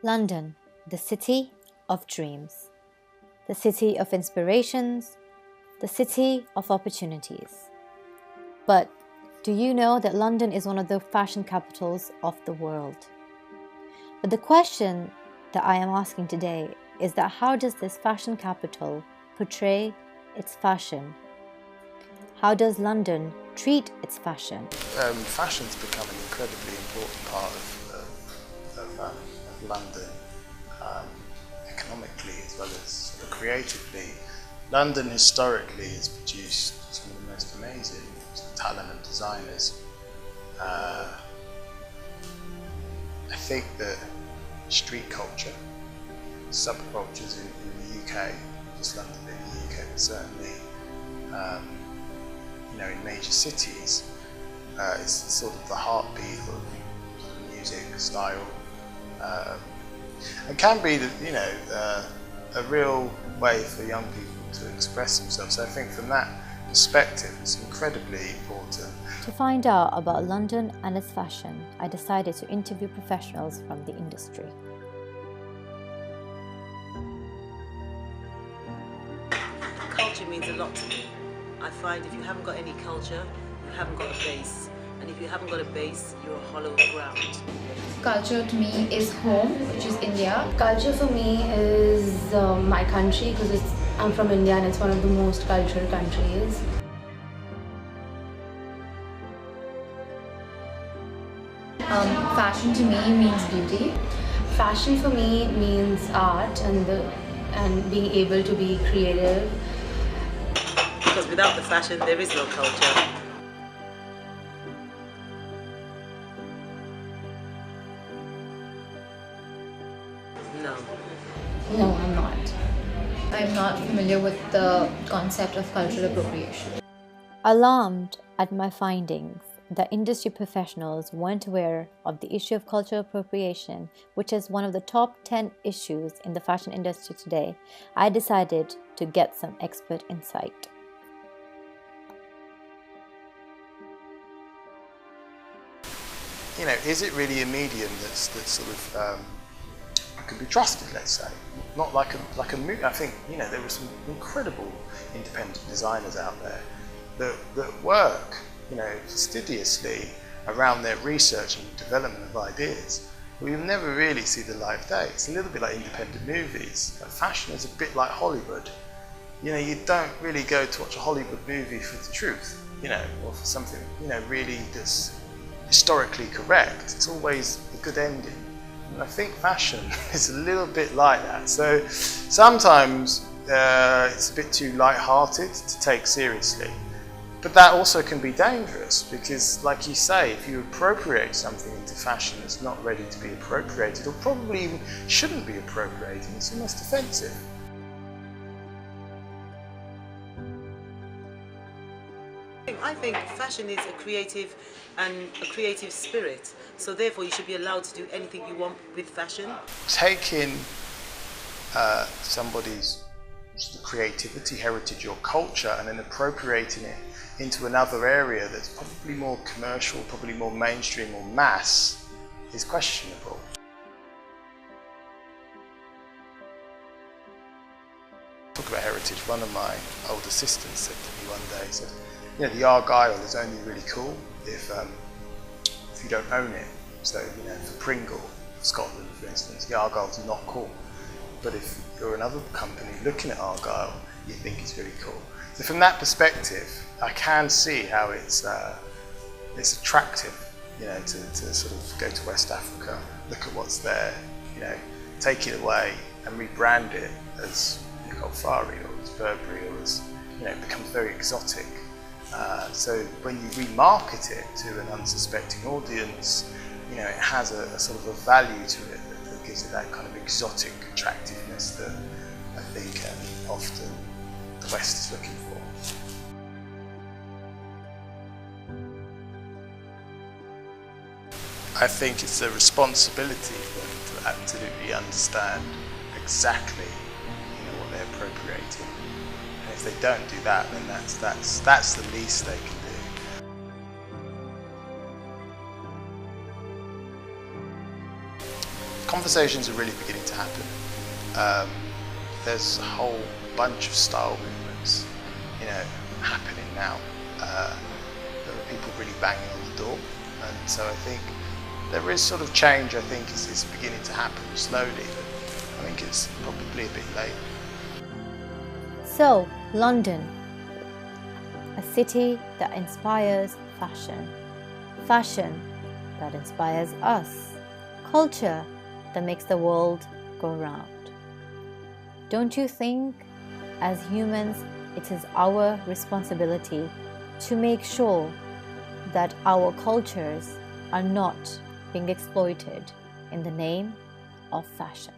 London, the city of dreams, the city of inspirations, the city of opportunities. But do you know that London is one of the fashion capitals of the world? But the question that I am asking today is that how does this fashion capital portray its fashion? How does London treat its fashion? Fashion's become an incredibly important part of London, economically as well as sort of creatively. London historically has produced some of the most amazing talent and designers. I think that street culture, subcultures in the UK, just London in the UK, but certainly in major cities, is sort of the heartbeat of music style, and can be a real way for young people to express themselves. So I think from that perspective, it's incredibly important. To find out about London and its fashion, I decided to interview professionals from the industry. Culture means a lot to me. I find if you haven't got any culture, you haven't got a base. And if you haven't got a base, you're a hollow ground. Culture to me is home, which is India. Culture for me is my country, because I'm from India and it's one of the most cultural countries. Fashion to me means beauty. Fashion for me means art and being able to be creative. Because without the fashion, there is no culture. No, I'm not. I'm not familiar with the concept of cultural appropriation. Alarmed at my findings, the industry professionals weren't aware of the issue of cultural appropriation, which is one of the top 10 issues in the fashion industry today. I decided to get some expert insight. Is it really a medium that's sort of can be trusted, let's say? Not like a movie. I think there were some incredible independent designers out there that work fastidiously around their research and development of ideas. But you'll never really see the light of day. It's a little bit like independent movies. Like fashion is a bit like Hollywood. You don't really go to watch a Hollywood movie for the truth, or for something really that's historically correct. It's always a good ending. And I think fashion is a little bit like that. So sometimes it's a bit too light-hearted to take seriously. But that also can be dangerous because, like you say, if you appropriate something into fashion that's not ready to be appropriated, or probably even shouldn't be appropriated, it's almost offensive. I think fashion is a creative spirit, so therefore you should be allowed to do anything you want with fashion. Taking somebody's creativity, heritage or culture and then appropriating it into another area that's probably more commercial, probably more mainstream or mass is questionable. Talk about heritage, one of my old assistants said to me one day, he said, the Argyle is only really cool if you don't own it. So, for Pringle, Scotland for instance, the Argyle's not cool. But if you're another company looking at Argyle, you think it's really cool. So from that perspective, I can see how it's attractive, to sort of go to West Africa, look at what's there, take it away and rebrand it as Fari or as Burberry or as, it becomes very exotic. So when you remarket it to an unsuspecting audience, it has a sort of a value to it that gives it that kind of exotic attractiveness that I think often the West is looking for. I think it's a responsibility for them to absolutely understand exactly what they're appropriating. And if they don't do that, then that's the least they can do. conversations are really beginning to happen. There's a whole bunch of style movements, you know, happening now. There are people really banging on the door, and so I think there is sort of change. I think is beginning to happen slowly, but I think it's probably a bit late. So, London, a city that inspires fashion, fashion that inspires us, culture that makes the world go round. Don't you think, as humans, it is our responsibility to make sure that our cultures are not being exploited in the name of fashion?